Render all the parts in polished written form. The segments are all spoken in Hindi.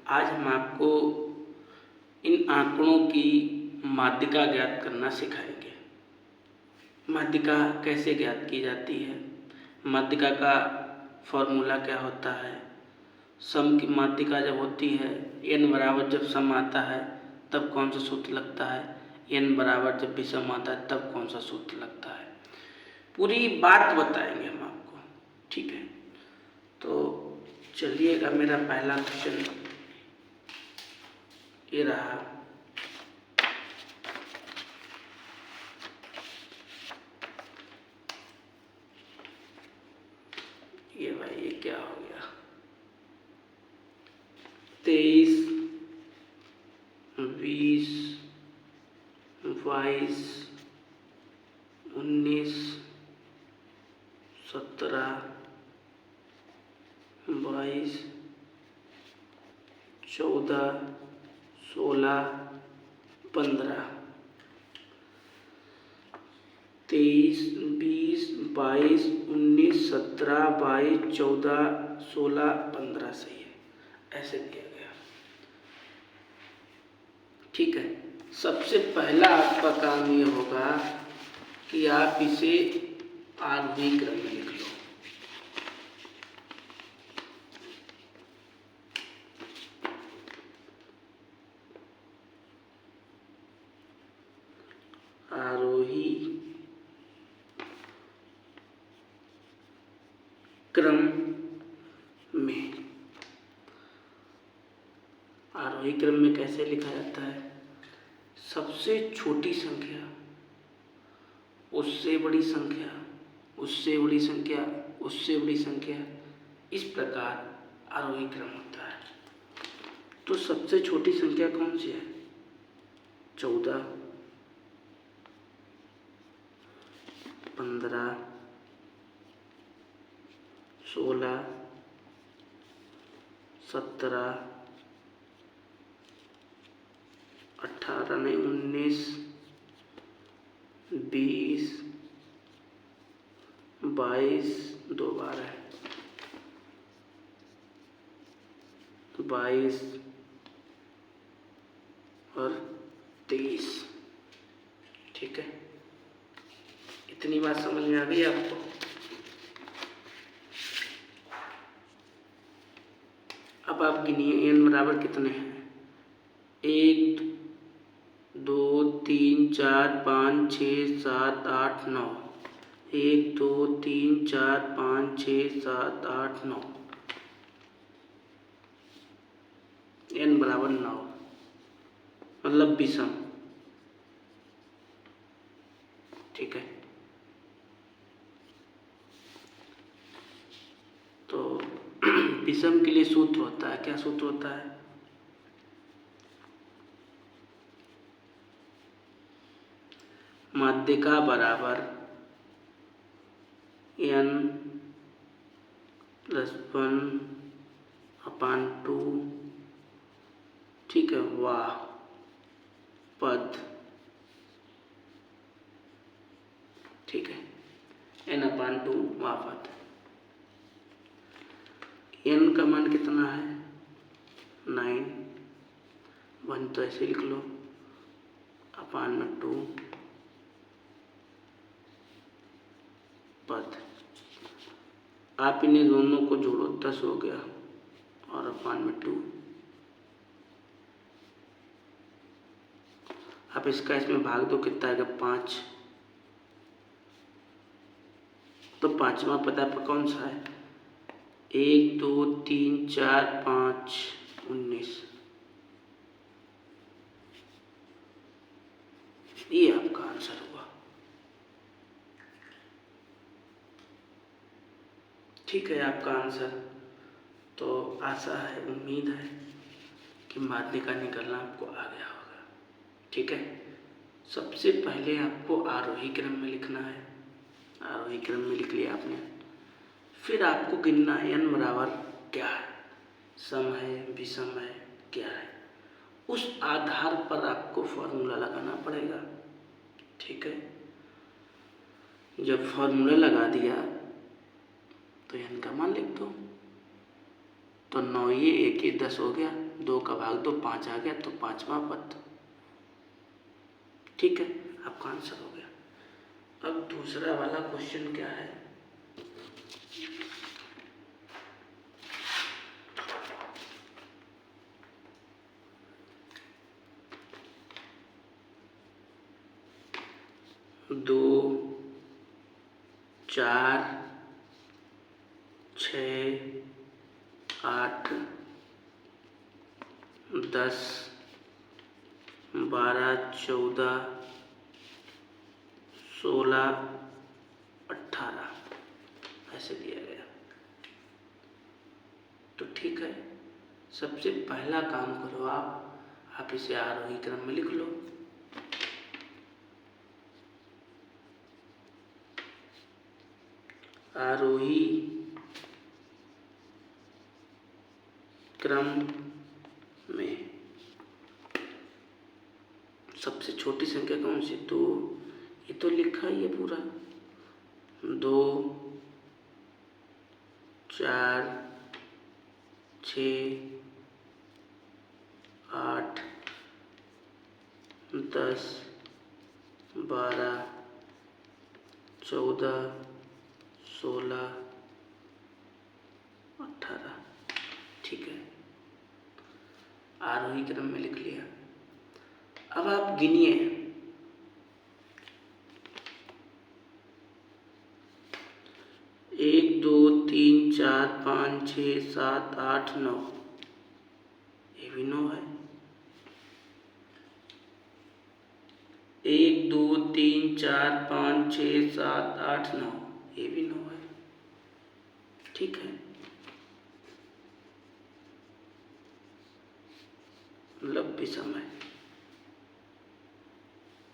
आज हम आपको इन आंकड़ों की माध्यिका ज्ञात करना सिखाएंगे। माध्यिका कैसे ज्ञात की जाती है, माध्यिका का फॉर्मूला क्या होता है, सम की माध्यिका जब होती है, n बराबर जब सम आता है तब कौन सा सूत्र लगता है, n बराबर जब विषम आता है तब कौन सा सूत्र लगता है, पूरी बात बताएंगे हम आपको। ठीक है, तो चलिएगा, मेरा पहला क्वेश्चन ये रहा। ये भाई ये क्या हो गया, 23, 20, 22, 19, 17, 22, 14, 16, 15, 23, 20, 22, 19, 17, 22, 14, 16, 15 सही है, ऐसे दिया गया। ठीक है, सबसे पहला आपका काम ये होगा कि आप इसे आरोही क्रम में लिख लो। आरोही क्रम में, आरोही क्रम में कैसे लिखा जाता है, सबसे छोटी संख्या उससे बड़ी संख्या, उससे बड़ी संख्या, उससे बड़ी संख्या, इस प्रकार आरोही क्रम होता है। तो सबसे छोटी संख्या कौन सी है, 14, 15, 16, 17, 18 नहीं 19, 20, 22, 2 बार है, 22 और 23। ठीक है, इतनी बात समझ में आ गई आपको। अब आप गिनिए n बराबर कितने हैं, 1, 2, 3, 4, 5, 6, 7, 8, 9, 1, 2, 3, 4, 5, 6, 7, 8, 9, n बराबर 9, मतलब विषम। ठीक है, तो विषम के लिए सूत्र होता है, क्या सूत्र होता है, माध्यिका बराबर n + 1/2, ठीक है, वाह पद, ठीक है, n/2 वाह पद। n का मान कितना है, 9, 1 तो ऐसे लिख लो, /2 पद। आप इन्हें दोनों को जोड़ो, 10 हो गया, और /2 आप इसका इसमें भाग दो, कितना आएगा, 5। तो पांचवा पद आपका कौन सा है, 1, 2, 3, 4, 5, 19, ये आपका आंसर हुआ। ठीक है, आपका आंसर तो आशा है, उम्मीद है कि माध्यिका निकलना आपको आ गया होगा। ठीक है, सबसे पहले आपको आरोही क्रम में लिखना है, आरोही क्रम में लिख लिया आपने। फिर आपको गिनना है n बराबर क्या है, सम है, विषम है, क्या है, उस आधार पर आपको फॉर्मूला लगाना पड़ेगा। ठीक है, जब फॉर्मूला लगा दिया तो n का मान लिख दो, तो 9 ये 1 ये 10 हो गया, 2 का भाग 2 5 आ गया, तो 5वां पद। ठीक है, आपका आंसर हो गया। अब दूसरा वाला क्वेश्चन क्या है, दो 4 6 8 10 12 14 16 18 ऐसे दिया गया। तो ठीक है, सबसे पहला काम करो आप इसे आरोही क्रम में लिख लो। आरोही क्रम में सबसे छोटी संख्या कौन सी, 2। ये तो लिखा ही है पूरा, 2 4 6 8 10 12 14 16 18। ठीक है, आरोही क्रम में लिख लिया। अब आप गिनिए, 1 2 3 4 5 6 7 8 9, ये भी 9 है। 1 2 3 4 5 6 7 8 9, ये भी 9 है। ठीक है, मतलब विषम है।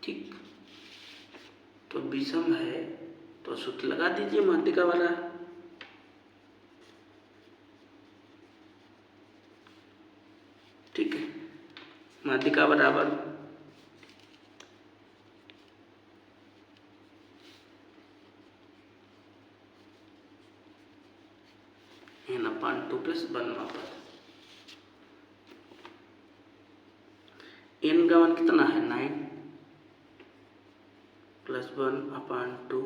ठीक, तो विषम है तो सूत्र लगा दीजिए माध्यिका वाला। ठीक है, माध्यिका बराबर n/2 प्लस 1वां पद। n का मान कितना है, 9 प्लस 1/2।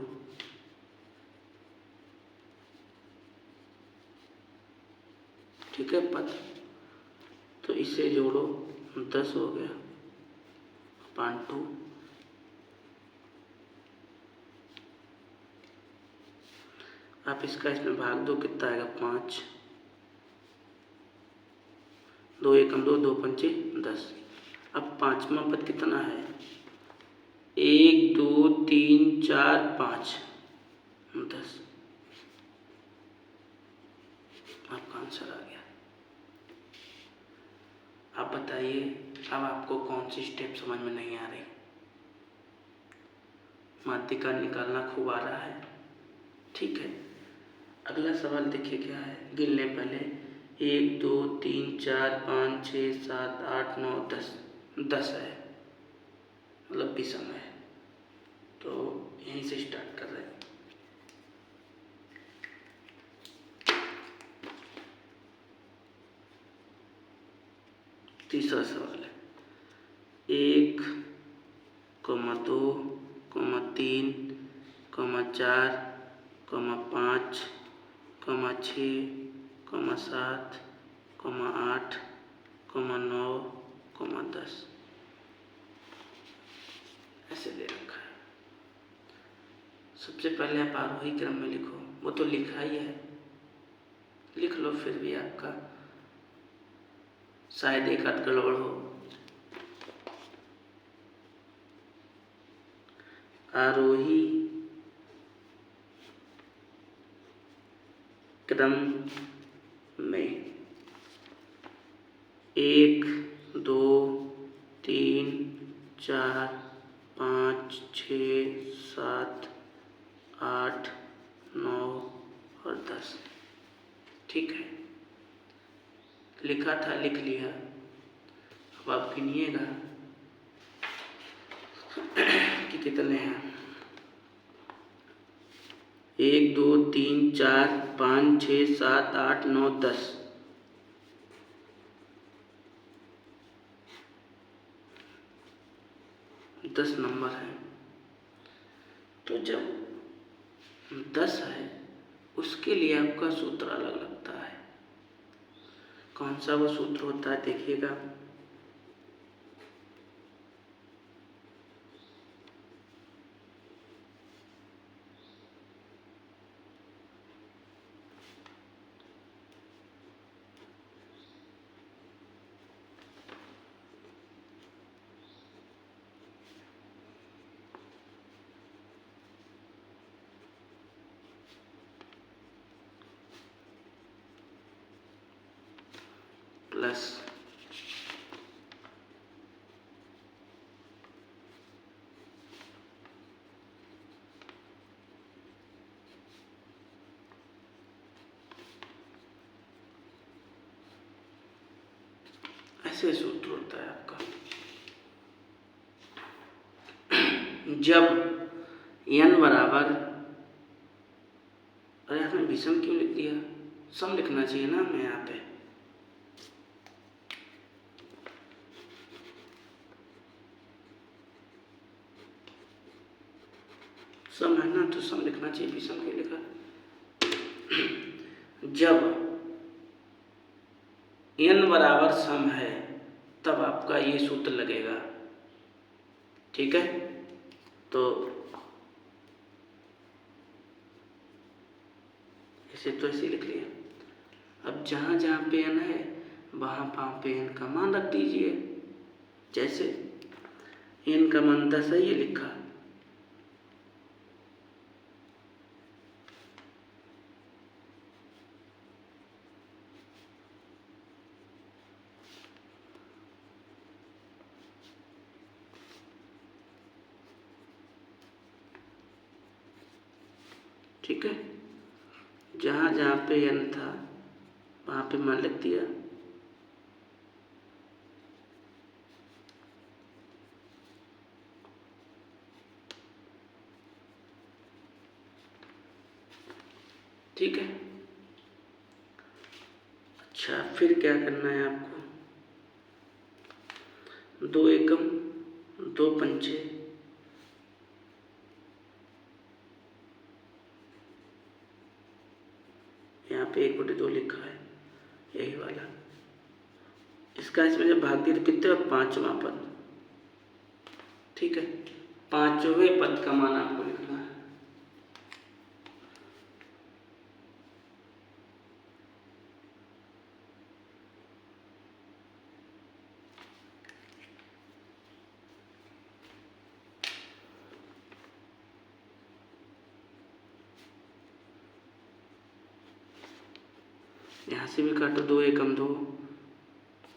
ठीक है, पद तो इसे जोड़ो, 10 हो गया, 2। आप इसका इसमें भाग दो, कितना आएगा, 5। 2 एकम 2, 2 पंचे 10। अब 5वां पद कितना है, 1 2 3 4 5 10। आपका आंसर आ गया। आप बताइए, अब आपको कौन सी स्टेप समझ में नहीं आ रही, माध्यिका निकालना खूब आ रहा है। ठीक है, अगला सवाल देखिए क्या है, गिन लें पहले, 1 2 3 4 5 6 7 8 9 10, 10 है, मतलब विषम है। तो यहीं से स्टार्ट कर रहे हैं। तीसरा सवाल है, 1 2 3 4 5 6 7 8 9 10 ऐसे दे रखा है। सबसे पहले आप आरोही क्रम में लिखो, वो तो लिखा ही है, लिख लो, फिर भी आपका शायद एक आध गड़बड़ हो। आरोही क्रम में 1 2 3 4 5 6 7 8 9 और 10। ठीक है, लिखा था, लिख लिया। अब आप गिनिएगा कि कितने हैं। 1 2 3 4 5 6 7 8 9 10। 10 नंबर है, तो जब 10 है उसके लिए आपका सूत्र अलग लगता है। कौन सा वो सूत्र होता है देखिएगा। प्लस ऐसे सूत्र होता है आपका। जब n बराबर, अरे आपने विषम क्यों लिख दिया, सम लिखना चाहिए ना हमें यहाँ पे। सम है ना, तो सम लिखना चाहिए, विषम क्यों लिखा। जब n बराबर सम है तब आपका ये सूत्र लगेगा, ठीक है। तो इसे तो ऐसे लिख लिया। अब जहाँ जहाँ पे n है वहाँ पे n का मान रख दीजिए। जैसे n का मान 10 है, ये लिखा, ठीक है। जहाँ जहाँ पे n था वहाँ पे मान लिख दिया। ठीक है। अच्छा, फिर क्या करना है आपको, 2 एकम 2 पंचे, यहाँ पे 1/2 लिखा है, यही वाला। इसका इसमें जब भाग दिया तो कितने, 5वां पद, ठीक है। 5वें पद का मान आपको लिखना है। यहाँ से भी काटो, 2 एकम 2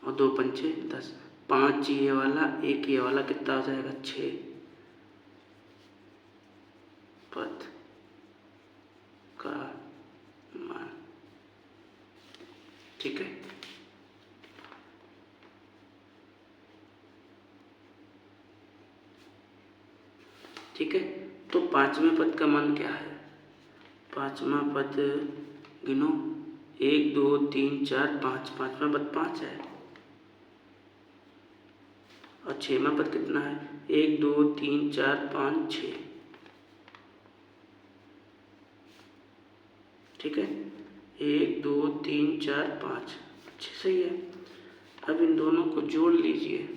और 2 पंचे 10, 5 ये वाला 1 ये वाला, कितना हो जाएगा, 6 पद का मान, ठीक है। ठीक है, तो 5वें पद का मान क्या है, 5वां पद गिनो, 1 2 3 4 5, 5वां पद 5 है। और 6वां पद कितना है, 1 2 3 4 5 6, ठीक है। 1 2 3 4 5, अच्छे सही है। अब इन दोनों को जोड़ लीजिए।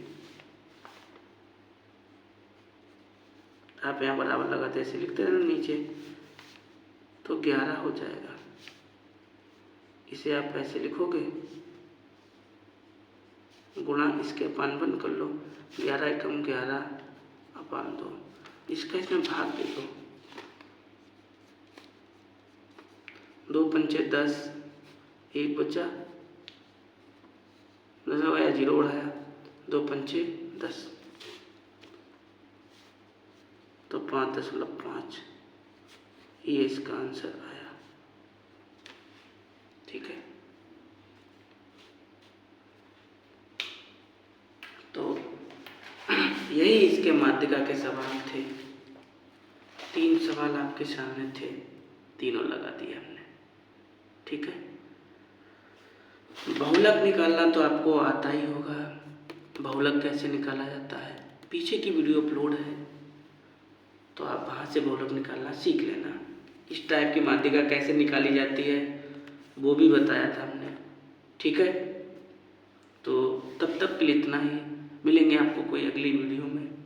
आप यहाँ बराबर लगाते ऐसे लिखते हैं ना नीचे, तो 11 हो जाएगा। इसे आप ऐसे लिखोगे, गुणा इसके अपान 1 कर लो, 11 एकम 11 अपान 2, इसका इसमें भाग दे दो, 2 पंचे 10, 1 बचा, 10 आया, 0 उड़ाया, 2 पंचे 10, तो 5.5 ये इसका आंसर आया, ठीक है। तो यही इसके माध्यिका के सवाल थे। 3 सवाल आपके सामने थे, तीनों लगा दिए हमने, ठीक है। बहुलक निकालना तो आपको आता ही होगा, बहुलक कैसे निकाला जाता है। पीछे की वीडियो अपलोड है, तो आप वहाँ से बहुलक निकालना सीख लेना। इस टाइप की माध्यिका कैसे निकाली जाती है वो भी बताया था हमने, ठीक है। तो तब तक के लिए इतना ही, मिलेंगे आपको कोई अगली वीडियो में।